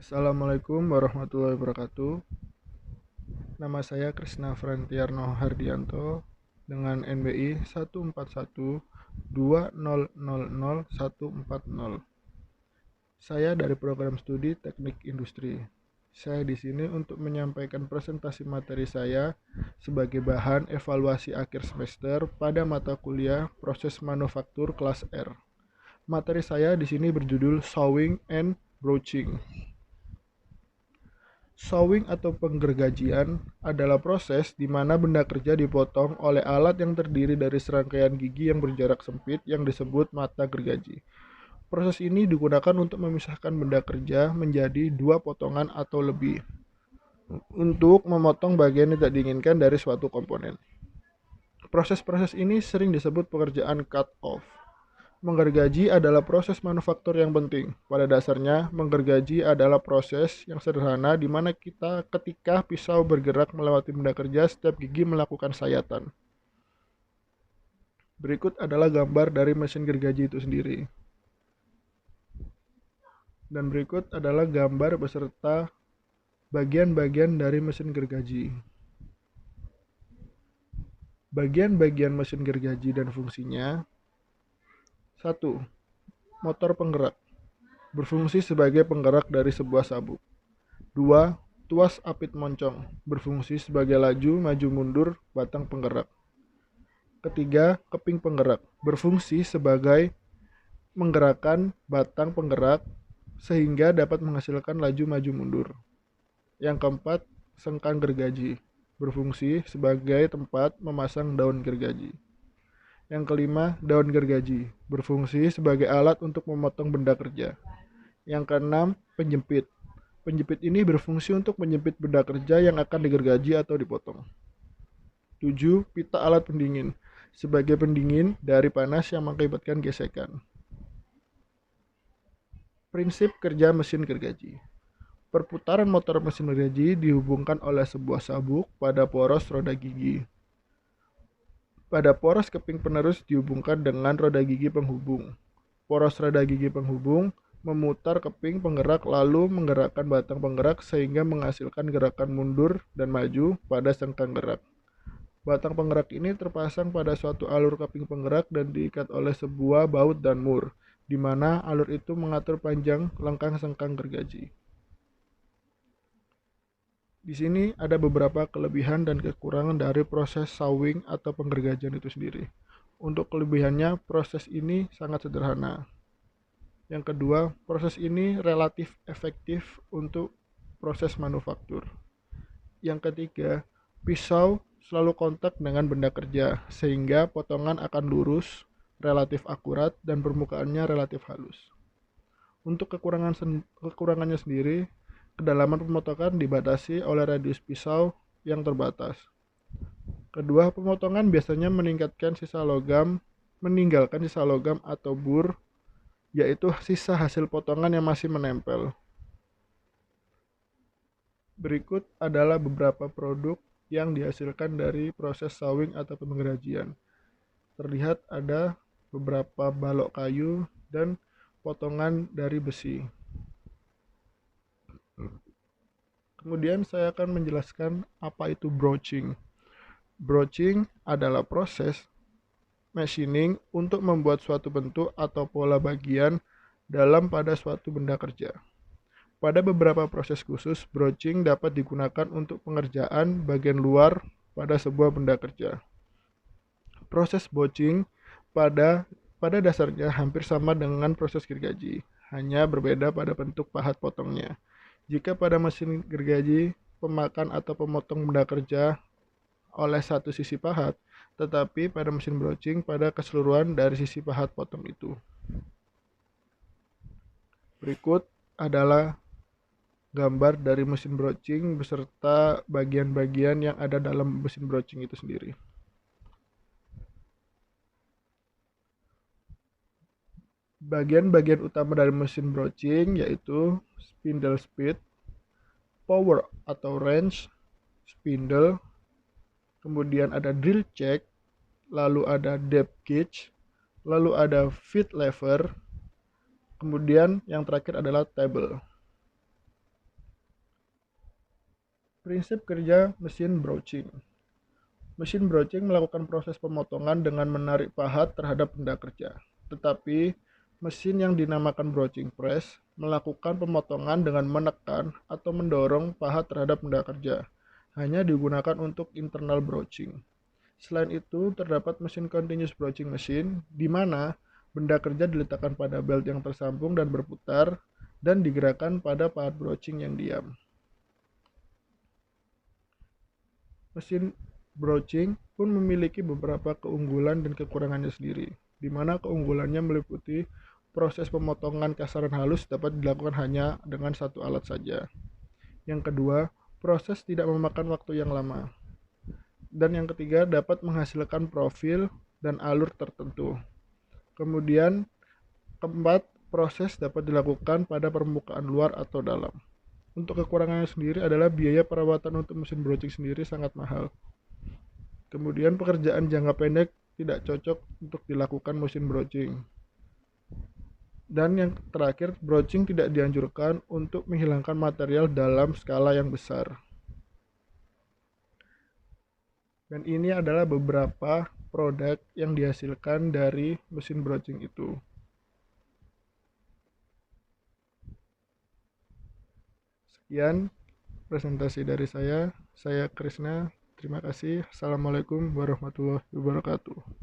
Assalamualaikum warahmatullahi wabarakatuh. Nama saya Krisna Frantiarno Hardianto dengan NBI 14120000140. Saya dari program studi Teknik Industri. Saya di sini untuk menyampaikan presentasi materi saya sebagai bahan evaluasi akhir semester pada mata kuliah Proses Manufaktur kelas R. Materi saya di sini berjudul Sewing and Broaching. Sewing atau penggergajian adalah proses di mana benda kerja dipotong oleh alat yang terdiri dari serangkaian gigi yang berjarak sempit yang disebut mata gergaji. Proses ini digunakan untuk memisahkan benda kerja menjadi dua potongan atau lebih untuk memotong bagian yang tidak diinginkan dari suatu komponen. Proses-proses ini sering disebut pekerjaan cut-off. Menggergaji adalah proses manufaktur yang penting. Pada dasarnya, menggergaji adalah proses yang sederhana di mana ketika pisau bergerak melewati benda kerja, setiap gigi melakukan sayatan. Berikut adalah gambar dari mesin gergaji itu sendiri. Dan berikut adalah gambar beserta bagian-bagian dari mesin gergaji. Bagian-bagian mesin gergaji dan fungsinya. 1. Motor penggerak. Berfungsi sebagai penggerak dari sebuah sabuk. 2. Tuas apit moncong. Berfungsi sebagai laju, maju, mundur, batang penggerak. Ketiga, keping penggerak. Berfungsi sebagai menggerakkan batang penggerak sehingga dapat menghasilkan laju, maju, mundur. Yang keempat, sengkang gergaji. Berfungsi sebagai tempat memasang daun gergaji. Yang kelima, daun gergaji. Berfungsi sebagai alat untuk memotong benda kerja. Yang keenam, penjepit. Penjepit ini berfungsi untuk menjepit benda kerja yang akan digergaji atau dipotong. 7. Pita alat pendingin. Sebagai pendingin dari panas yang mengakibatkan gesekan. Prinsip kerja mesin gergaji. Perputaran motor mesin gergaji dihubungkan oleh sebuah sabuk pada poros roda gigi. Pada poros keping penerus dihubungkan dengan roda gigi penghubung. Poros roda gigi penghubung memutar keping penggerak lalu menggerakkan batang penggerak sehingga menghasilkan gerakan mundur dan maju pada sengkang gerak. Batang penggerak ini terpasang pada suatu alur keping penggerak dan diikat oleh sebuah baut dan mur, di mana alur itu mengatur panjang lengkang sengkang gergaji. Di sini ada beberapa kelebihan dan kekurangan dari proses sewing atau penggergajian itu sendiri. Untuk kelebihannya, proses ini sangat sederhana. Yang kedua, proses ini relatif efektif untuk proses manufaktur. Yang ketiga, pisau selalu kontak dengan benda kerja, sehingga potongan akan lurus, relatif akurat, dan permukaannya relatif halus. Untuk kekurangannya sendiri, kedalaman pemotongan dibatasi oleh radius pisau yang terbatas. Kedua, pemotongan biasanya meninggalkan sisa logam atau bur, yaitu sisa hasil potongan yang masih menempel. Berikut adalah beberapa produk yang dihasilkan dari proses sewing atau penggergajian. Terlihat ada beberapa balok kayu dan potongan dari besi. Kemudian saya akan menjelaskan apa itu broaching. Broaching adalah proses machining untuk membuat suatu bentuk atau pola bagian dalam pada suatu benda kerja. Pada beberapa proses khusus, broaching dapat digunakan untuk pengerjaan bagian luar pada sebuah benda kerja. Proses broaching pada dasarnya hampir sama dengan proses gergaji, hanya berbeda pada bentuk pahat potongnya. Jika pada mesin gergaji, pemakan atau pemotong benda kerja oleh satu sisi pahat, tetapi pada mesin broaching pada keseluruhan dari sisi pahat potong itu. Berikut adalah gambar dari mesin broaching beserta bagian-bagian yang ada dalam mesin broaching itu sendiri. Bagian-bagian utama dari mesin broaching yaitu spindle speed, power atau wrench, spindle, kemudian ada drill check, lalu ada depth gauge, lalu ada feed lever, kemudian yang terakhir adalah table. Prinsip kerja mesin broaching. Mesin broaching melakukan proses pemotongan dengan menarik pahat terhadap benda kerja. Tetapi, mesin yang dinamakan broaching press melakukan pemotongan dengan menekan atau mendorong pahat terhadap benda kerja. Hanya digunakan untuk internal broaching. Selain itu, terdapat mesin continuous broaching machine, di mana benda kerja diletakkan pada belt yang tersambung dan berputar, dan digerakkan pada pahat broaching yang diam. Mesin broaching pun memiliki beberapa keunggulan dan kekurangannya sendiri, di mana keunggulannya meliputi proses pemotongan kasaran halus dapat dilakukan hanya dengan satu alat saja. Yang kedua, proses tidak memakan waktu yang lama. Dan yang ketiga, dapat menghasilkan profil dan alur tertentu. Kemudian, keempat, proses dapat dilakukan pada permukaan luar atau dalam. Untuk kekurangannya sendiri adalah biaya perawatan untuk mesin broaching sendiri sangat mahal. Kemudian pekerjaan jangka pendek tidak cocok untuk dilakukan mesin broaching. Dan yang terakhir, broaching tidak dianjurkan untuk menghilangkan material dalam skala yang besar. Dan ini adalah beberapa produk yang dihasilkan dari mesin broaching itu. Sekian presentasi dari saya Krishna. Terima kasih. Assalamualaikum warahmatullahi wabarakatuh.